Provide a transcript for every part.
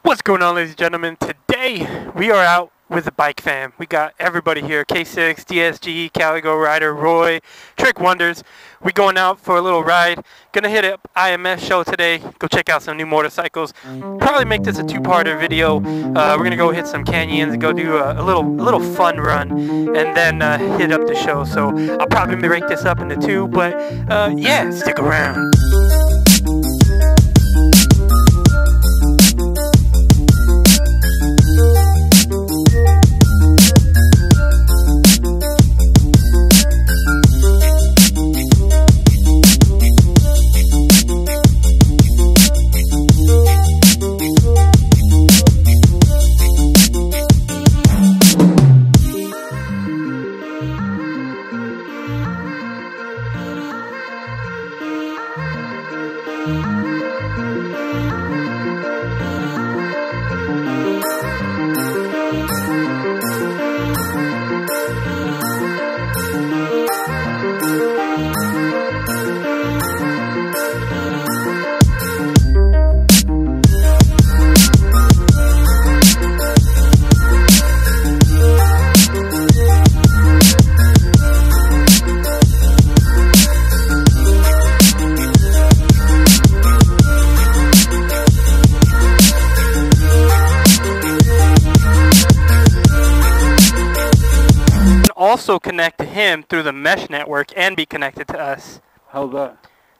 What's going on, ladies and gentlemen? Today we are out with the bike fam. We got everybody here: ksix, DSG, caligirlrider, Roy, Trickwonders. We going out for a little ride. Gonna hit up IMS show today. Go check out some new motorcycles. Probably make this a two-parter video. We're gonna go hit some canyons and go do a little fun run, and then hit up the show. So I'll probably break this up into two, but yeah, stick around. Also connect to him through the mesh network and be connected to us. How's that?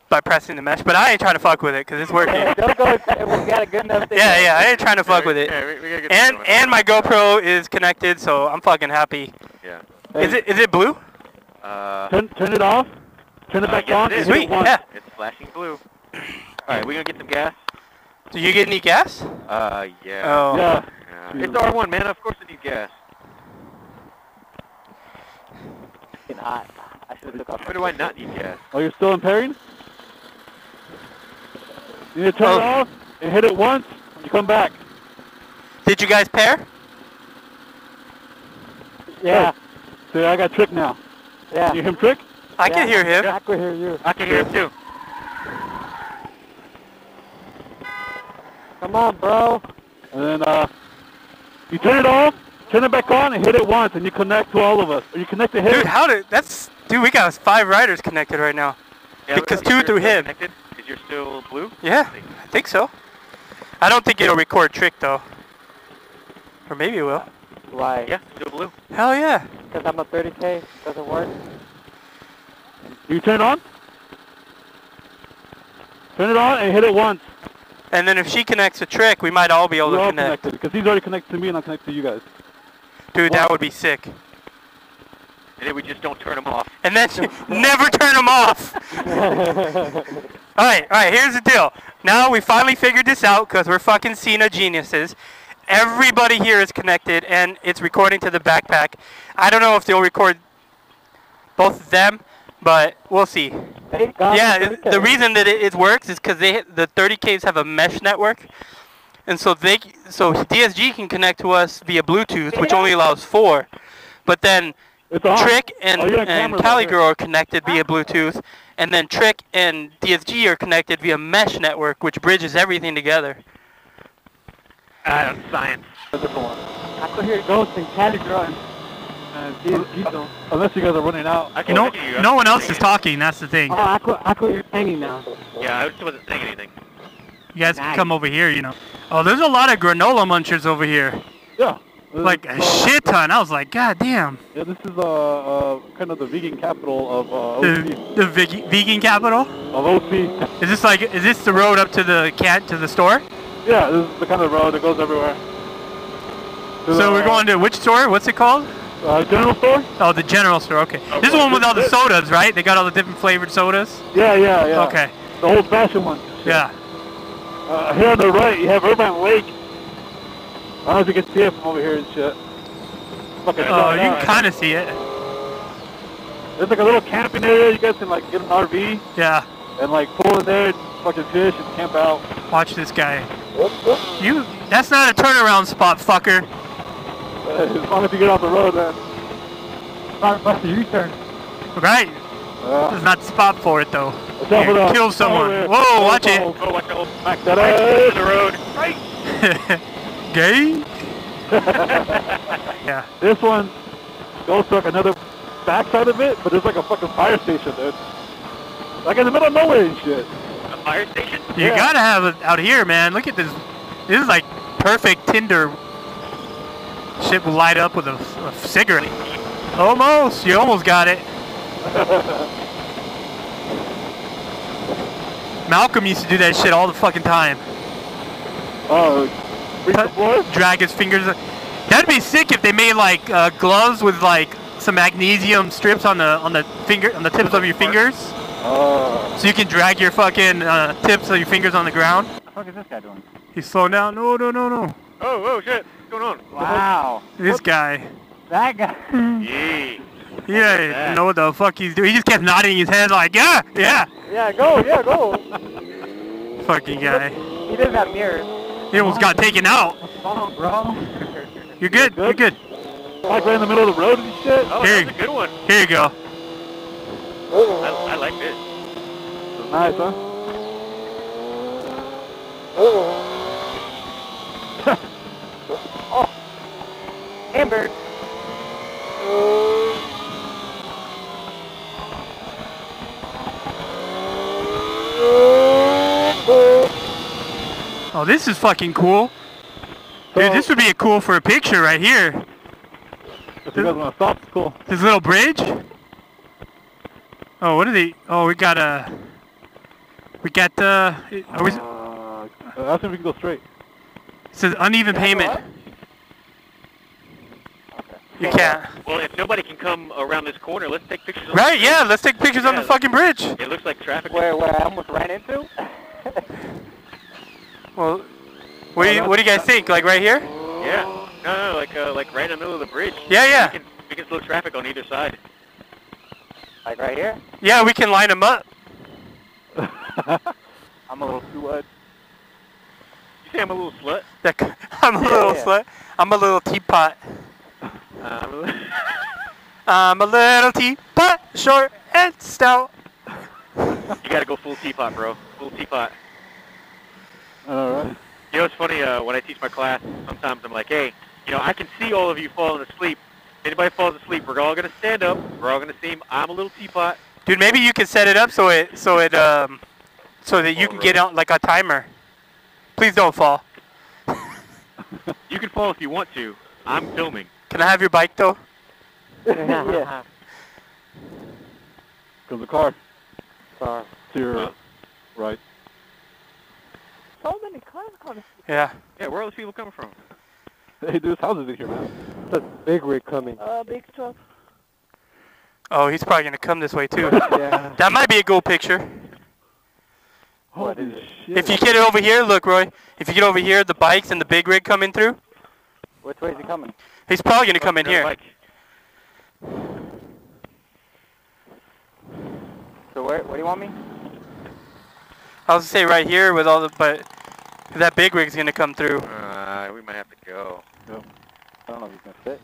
By pressing the mesh, but I ain't trying to fuck with it because it's working. Don't go. We got a good enough thing. Yeah, I ain't trying to fuck with it. Yeah, and my GoPro is connected, so I'm fucking happy. Yeah. Hey. Is it blue? Turn it off. Turn it back on. Sweet. Yeah. It's flashing blue. All right, we gonna get some gas. Do you get any gas? Yeah. Oh. Yeah. It's R1, man. Of course it needs gas. It's hot. I should have took off. Why do I not need gas? Oh, you're still in pairing? You need to turn it off and hit it once when you come back. Did you guys pair? Yeah. See, I got Trick now. Yeah. You hear him, Trick? I can hear him. I can hear you. I can hear him too. Come on, bro. And then you turn it off, turn it back on, and hit it once, and you connect to all of us. Or you connect to him. Dude, we got 5 riders connected right now. Yeah, because 2 through him. Connected? Is you're still blue? Yeah, I think so. I don't think it'll record Trick though. Or maybe it will. Why? Yeah, still blue. Hell yeah. Because I'm a 30K. Doesn't work. You turn it on? Turn it on and hit it once. And then if she connects to Trick, we might all be able to connect. Because he's already connected to me and I'm connected to you guys. Dude, that would be sick. And then we just don't turn them off. And then never turn them off. Alright, here's the deal. Now we finally figured this out because we're fucking Sena geniuses. Everybody here is connected and it's recording to the backpack. I don't know if they'll record both of them, but we'll see. Yeah, the reason that it works is because the 30Ks have a mesh network. And so DSG can connect to us via Bluetooth, which only allows 4. But then Trick and Caligirl are connected via Bluetooth, and then Trick and DSG are connected via mesh network, which bridges everything together. Science. I could hear Ghost and Caligirl and dsgdiesel. Unless you guys are running out. No one else is talking, that's the thing. Oh, I could hear hanging now. Yeah, I just wasn't saying anything. You guys can come over here, you know. Oh, there's a lot of granola munchers over here. Yeah. Like a shit ton. I was like, God damn. Yeah, this is kind of the vegan capital of OC. The vegan capital? Of OC. Is this the road up to the store? Yeah, this is the kind of road that goes everywhere. So we're going to which store? What's it called? General store? Oh, the general store, okay. This is the one with all the sodas, right? They got all the different flavored sodas? Yeah. Okay. The old fashioned one. Yeah. Here on the right, you have Irvine Lake. I don't know if you can see it from over here and shit. Oh, you can kind of see it. There's like a little camping area. You guys can like get an RV. Yeah. And like pull in there, fucking fish and camp out. Watch this guy. That's not a turnaround spot, fucker. As long as you get off the road, man. Bust a U-turn. Right. This is not the spot for it, though. Kill someone. Oh, whoa, watch it. Oh, watch out. Smack that Right ass. to the road. Right. Gay? Yeah. This one goes to like another backside of it, but there's like a fucking fire station, dude. Like in the middle of nowhere and shit. A fire station? You gotta have it out here, man. Look at this. This is like perfect Tinder. Shit will light up with a cigarette. Almost. You almost got it. Malcolm used to do that shit all the fucking time. Oh, the floor? Drag his fingers. That'd be sick if they made like gloves with like some magnesium strips on the tips of your fingers. So you can drag your fucking tips of your fingers on the ground. What the fuck is this guy doing? He's slowing down. No. Oh, shit. What's going on? Wow. This guy. That guy. Yee. Yeah, I don't know what the fuck he's doing. He just kept nodding his head like, yeah. Yeah, go. Fucking guy. He doesn't have mirrors. He almost got taken out. Oh, bro. You're good. You're good. Like right in the middle of the road and shit. Oh, Here. that's a good one. Here you go. I like this. Nice, huh? Oh. Amber. Oh, this is fucking cool. Dude, this would be cool for a picture right here. If you guys want to stop, it's cool. This little bridge. Oh, what are they? Oh, we got are we, Ask him if we can go straight. it says uneven payment. You can't. Well, if nobody can come around this corner, let's take pictures. Right, yeah, let's take pictures on the fucking bridge. It looks like traffic. Where I almost ran into? Well, what do you guys think? Like right here? Yeah. No, like right in the middle of the bridge. Yeah. We can slow traffic on either side. Like right here? Yeah, we can line them up. I'm a little slut. You say I'm a little slut? I'm a little slut. I'm a little teapot. I'm a little teapot, short and stout. You gotta go full teapot, bro. Full teapot. Alright. You know, it's funny, when I teach my class, sometimes I'm like, hey, you know, I can see all of you falling asleep. If anybody falls asleep, we're all gonna stand up. We're all gonna see him. I'm a little teapot. Dude, maybe you can set it up so that you can get out like a timer. Please don't fall. You can fall if you want to. I'm filming. Can I have your bike though? Yeah. Comes the car. Car. To your right. So many cars coming. Yeah. Yeah, where are those people coming from? Hey, dude, how's it in here, man? That's a big rig coming. Big truck. Oh, he's probably gonna come this way too. Yeah. That might be a cool picture. Holy shit. If you get it over here, look, Roy. If you get over here, the bikes and the big rig coming through. Which way is he coming? He's probably gonna come in here. Like, So where do you want me? I was gonna say right here with all the, but that big rig's gonna come through. we might have to go. Yep. I don't know if he's gonna fit.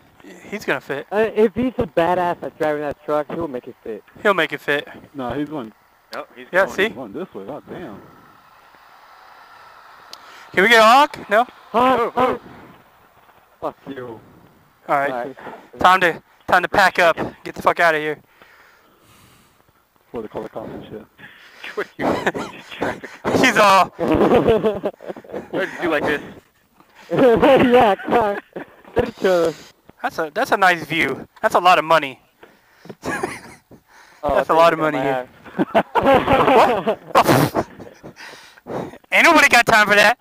He's gonna fit. If he's a badass at driving that truck, he'll make it fit. He'll make it fit. No, he's going. No, he's Yeah, going. see? He's going this way. God damn. Can we get a honk? No? Oh. Fuck you. Alright. Time to pack up. Get the fuck out of here. Before they call the cops and shit. What are you traffic? He's all. Let's do like this. Yeah, car. That's a nice view. That's a lot of money. That's a lot of money here. What? Ain't nobody got time for that.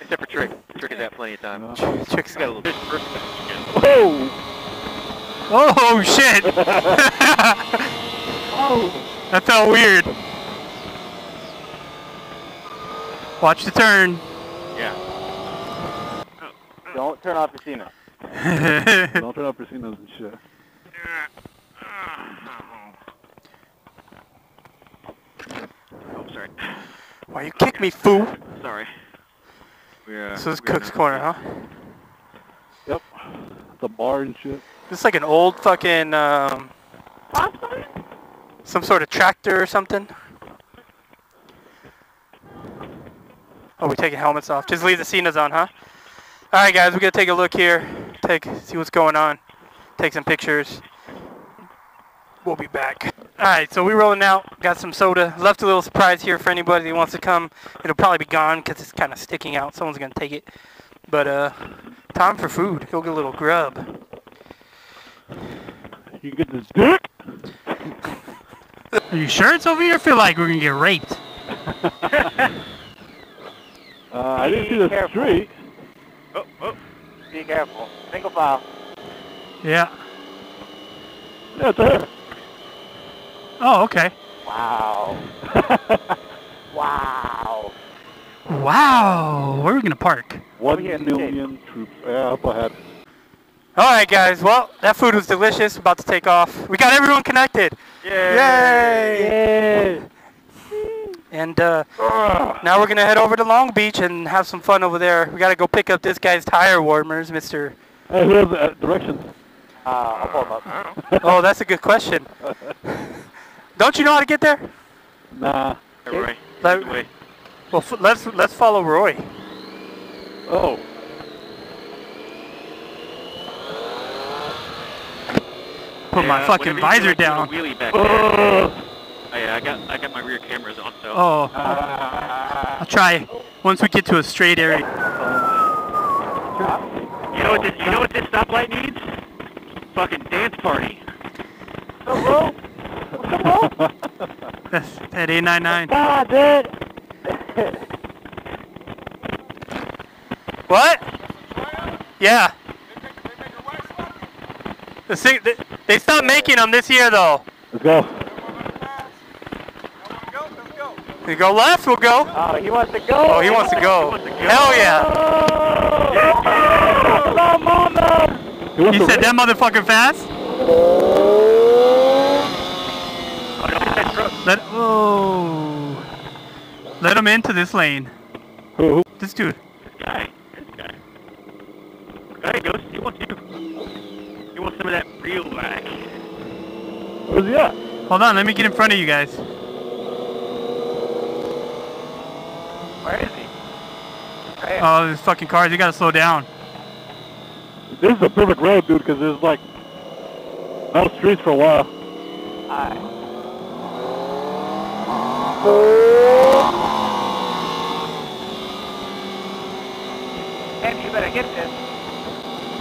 Except for Trick. Trick has had plenty of time. No. Trick's Got a little bit first. Oh shit! That felt weird. Watch the turn. Yeah. Don't turn off your Sena. Don't turn off your Senas and shit. Oh, sorry. Why you kick me, fool? Sorry. This is Cook's Corner, huh? Yep. The bar and shit. This is like an old fucking, some sort of tractor or something. Oh, we're taking helmets off. Just leave the Senas on, huh? Alright guys, we're gonna take a look here. See what's going on. Take some pictures. We'll be back. Alright, so we're rolling out. Got some soda. Left a little surprise here for anybody that wants to come. It'll probably be gone because it's kind of sticking out. Someone's gonna take it. But time for food. Go get a little grub. You get this dick? Are you sure it's over here? I feel like we're gonna get raped. I didn't see the street. Oh. Be careful. Single file. Yeah. Yeah, it's her. Oh, okay. Wow. Wow. Wow. Where are we gonna park? 1 million troops. Yeah, up ahead. Alright guys, well, that food was delicious. About to take off. We got everyone connected. Yay! Yay! And now we're gonna head over to Long Beach and have some fun over there. We gotta go pick up this guy's tire warmers, Mr. Hey, who has the directions? I'll pull them up. Oh, that's a good question. Don't you know how to get there? Nah. Hey, Roy. Let- Wait. Well, let's follow Roy. Oh. Put my fucking visor down. Wheelie back there. Oh, yeah, I got my rear cameras on, so. Oh. I'll try once we get to a straight area. You know what this stoplight needs? Fucking dance party. That's at 899. God, dude. What? Yeah. They stopped making them this year, though. Let's go. We go left, we'll go. Oh, he wants to go. Oh, he wants to go. Hell yeah. Come on, mama. You said that motherfucker fast? Let him into this lane. Who? This dude. This guy. Hey, Ghost, he wants you. He wants some of that real back. Where's he at? Hold on, let me get in front of you guys. Where is he? Right. Oh, there's fucking cars. You gotta slow down. This is a perfect road, dude, because there's like no streets for a while. Alright. Man, you better get this.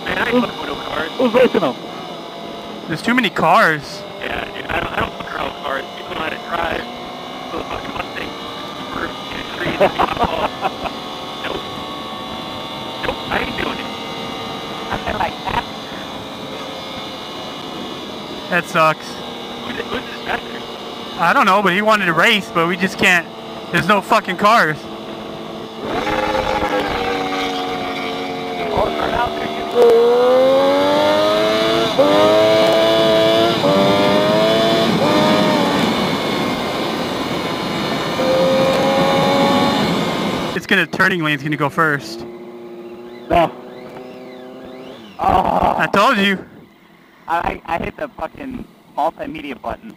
Man, I ain't fucking with no cars. Who's racing them? There's too many cars. Yeah, dude, I don't fuck around with cars. People know how to drive. People with fucking Mustangs, Subaru, in the streets, be my fault. Nope, I ain't doing it. I feel like that. That sucks. Who's this bastard? I don't know, but he wanted to race, but we just can't. There's no fucking cars. Oh, turn out there, It's gonna, turning lane's gonna go first. No. Oh, I told you. I hit the fucking multimedia button.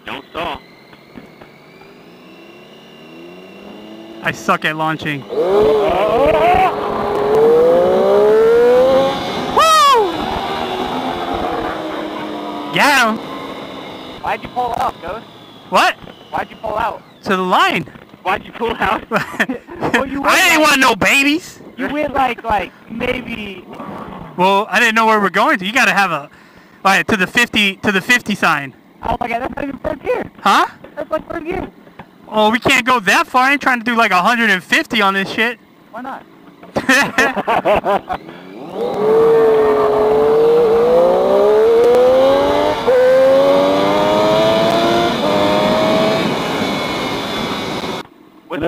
Don't stall. I suck at launching. Woo! Got him. Why'd you pull out, Ghost? What? Why'd you pull out? To the line. Why'd you pull out? Well, you went I ain't want no babies. You went like maybe. Well, I didn't know where we're going to. You gotta have a, all right, to the 50 sign. Oh my god, that's not even first gear. Huh? That's like first gear. Oh, we can't go that far. I ain't trying to do like 150 on this shit. Why not?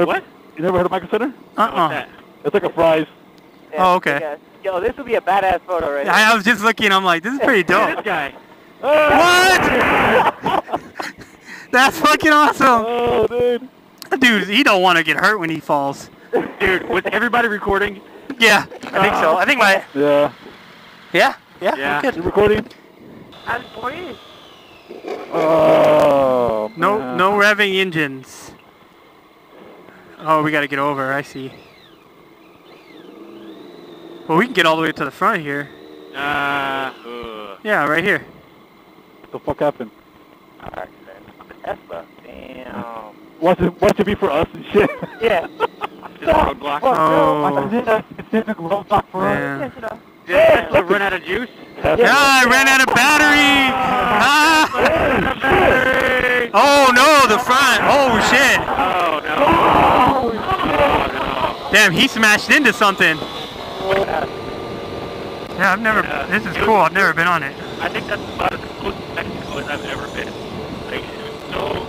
What? You never heard of Micro Center? What's that? It's like a fries. Oh, okay. Yeah. Yo, this would be a badass photo right here. I was just looking. I'm like, this is pretty Look dope. at this guy. What? That's fucking awesome. Oh, dude. Dude, he don't want to get hurt when he falls. Dude, was everybody recording? Yeah, I think so. I think my... Yeah. Yeah, Yeah. we're You good. recording? I'm pleased. Oh, No, man. no revving engines. Oh, we gotta get over. I see. Well, we can get all the way to the front here. Yeah, right here. What the fuck happened? Alright, Tesla. Damn. Watch it be for us and shit. Yeah. Just a roadblock. Oh. Is it a specific roadblock for us? Yeah. Yes, it is. Did Tesla run out of juice? Yeah, I ran out of battery! Ah! Battery! Oh no, the front! Oh shit! Oh no. Oh, shit. Oh, Damn, he smashed into something. Yeah, I've never. This is cool. I've never been on it. I think that's about as close to Mexico as I've ever been. Like, it was so